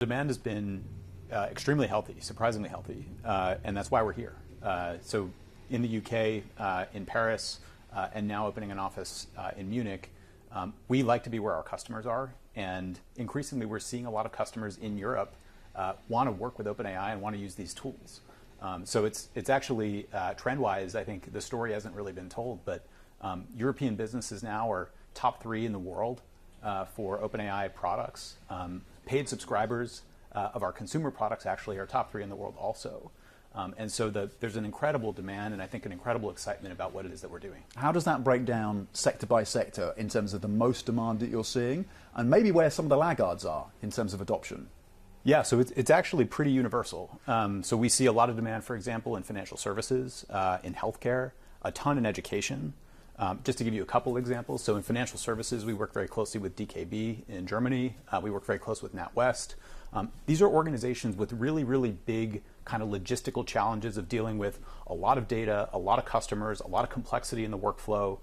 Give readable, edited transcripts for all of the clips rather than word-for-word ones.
Demand has been extremely healthy, surprisingly healthy, and that's why we're here. So in the UK, in Paris, and now opening an office in Munich, we like to be where our customers are, and increasingly we're seeing a lot of customers in Europe want to work with OpenAI and want to use these tools. So it's actually, trend-wise, I think the story hasn't really been told, but European businesses now are top 3 in the world for OpenAI products. Paid subscribers of our consumer products actually are top 3 in the world also. And so there's an incredible demand and I think an incredible excitement about what it is that we're doing. How does that break down sector by sector in terms of the most demand that you're seeing and maybe where some of the laggards are in terms of adoption? Yeah, so it's actually pretty universal. So we see a lot of demand, for example, in financial services, in healthcare, a ton in education. Just to give you a couple examples, so in financial services, we work very closely with DKB in Germany. We work very close with NatWest. These are organizations with really, really big kind of logistical challenges of dealing with a lot of data, a lot of customers, a lot of complexity in the workflow.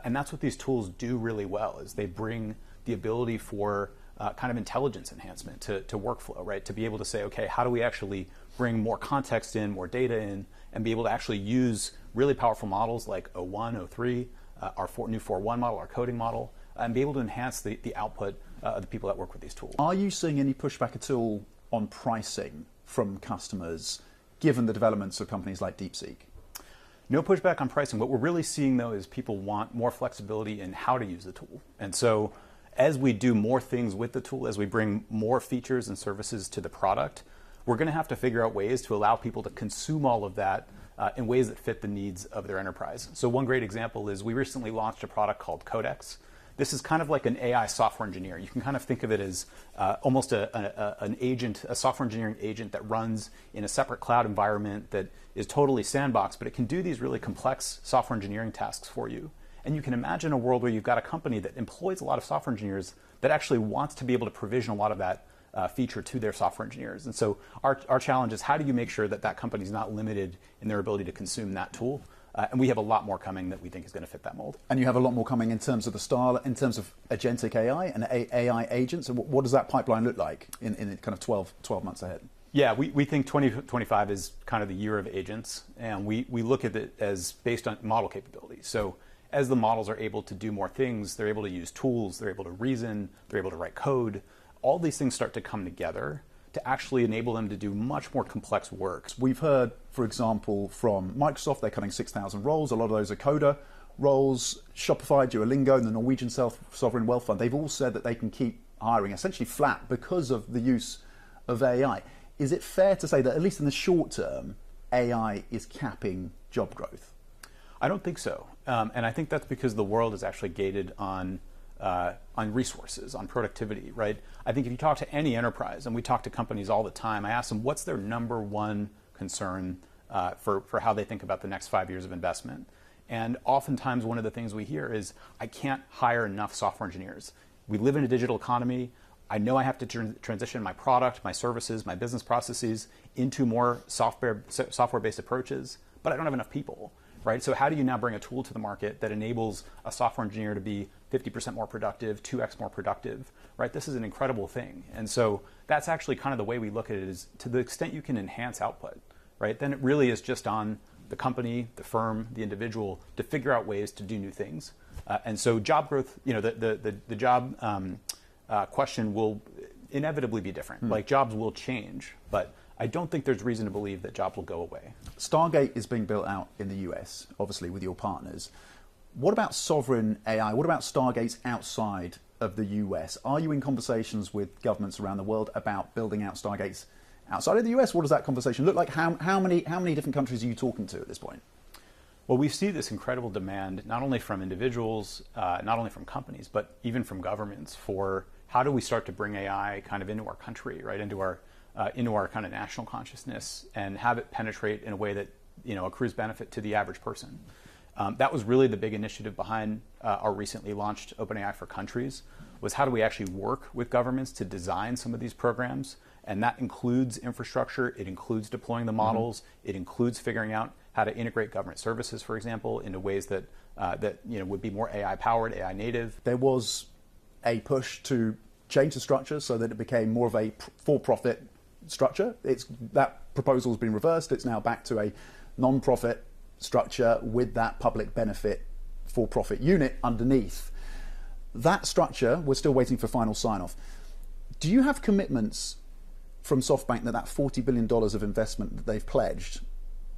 And that's what these tools do really well, is they bring the ability for kind of intelligence enhancement to workflow, right? To be able to say, okay, how do we actually bring more context in, more data in, and be able to actually use really powerful models like O1, O3, our new 4.1 model, our coding model, and be able to enhance the output of the people that work with these tools. Are you seeing any pushback at all on pricing from customers, given the developments of companies like DeepSeek? No pushback on pricing. What we're really seeing, though, is people want more flexibility in how to use the tool. And so as we do more things with the tool, as we bring more features and services to the product, we're going to have to figure out ways to allow people to consume all of that in ways that fit the needs of their enterprise. So one great example is we recently launched a product called Codex. This is kind of like an AI software engineer. You can kind of think of it as almost an agent, a software engineering agent that runs in a separate cloud environment that is totally sandboxed, but it can do these really complex software engineering tasks for you. And you can imagine a world where you've got a company that employs a lot of software engineers that actually wants to be able to provision a lot of that feature to their software engineers. And so our challenge is, how do you make sure that that company is not limited in their ability to consume that tool? And we have a lot more coming that we think is going to fit that mold. And you have a lot more coming in terms of the style, in terms of agentic AI and AI agents. And what does that pipeline look like in kind of 12 months ahead? Yeah, we think 2025 is kind of the year of agents. And we look at it as based on model capabilities. So as the models are able to do more things, they're able to use tools, they're able to reason, they're able to write code. All these things start to come together to actually enable them to do much more complex work. We've heard, for example, from Microsoft, they're cutting 6,000 roles. A lot of those are coder roles. Shopify, Duolingo, and the Norwegian Sovereign Wealth Fund, they've all said that they can keep hiring essentially flat because of the use of AI. Is it fair to say that, at least in the short term, AI is capping job growth? I don't think so. And I think that's because the world is actually gated on resources, on productivity, right? I think if you talk to any enterprise, and we talk to companies all the time, I ask them, what's their number one concern for how they think about the next 5 years of investment? And oftentimes one of the things we hear is, I can't hire enough software engineers. We live in a digital economy. I know I have to transition my product, my services, my business processes into more software-based approaches, but I don't have enough people. Right? So how do you now bring a tool to the market that enables a software engineer to be 50% more productive, 2x more productive, right? This is an incredible thing. And so that's actually kind of the way we look at it, is to the extent you can enhance output, right? Then it really is just on the company, the firm, the individual to figure out ways to do new things. And so job growth, the job question will inevitably be different. Like jobs will change, but I don't think there's reason to believe that jobs will go away. Stargate is being built out in the US, obviously with your partners. What about sovereign AI? What about Stargates outside of the US? Are you in conversations with governments around the world about building out Stargates outside of the US? What does that conversation look like? How many different countries are you talking to at this point? Well, we see this incredible demand, not only from individuals, not only from companies, but even from governments, for how do we start to bring AI kind of into our country, right? Into our kind of national consciousness and have it penetrate in a way that accrues benefit to the average person. That was really the big initiative behind our recently launched OpenAI for Countries, was how do we actually work with governments to design some of these programs? And that includes infrastructure, it includes deploying the models, it includes figuring out how to integrate government services, for example, into ways that would be more AI powered, AI native. There was a push to changed the structure so that it became more of a for-profit structure. That proposal has been reversed. It's now back to a non-profit structure with that public benefit for-profit unit underneath. That structure, we're still waiting for final sign-off. Do you have commitments from SoftBank that $40 billion of investment that they've pledged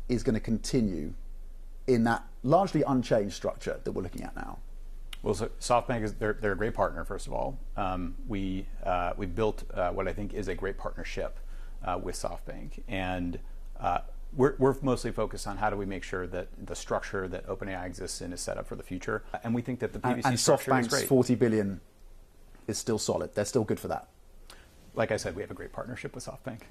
is going to continue in that largely unchanged structure that we're looking at now? Well, so SoftBank they're a great partner. First of all, we built what I think is a great partnership with SoftBank, and we're mostly focused on how do we make sure that the structure that OpenAI exists in is set up for the future, and we think that the PBC structure is great. SoftBank's $40 billion is still solid. They're still good for that. Like I said, we have a great partnership with SoftBank.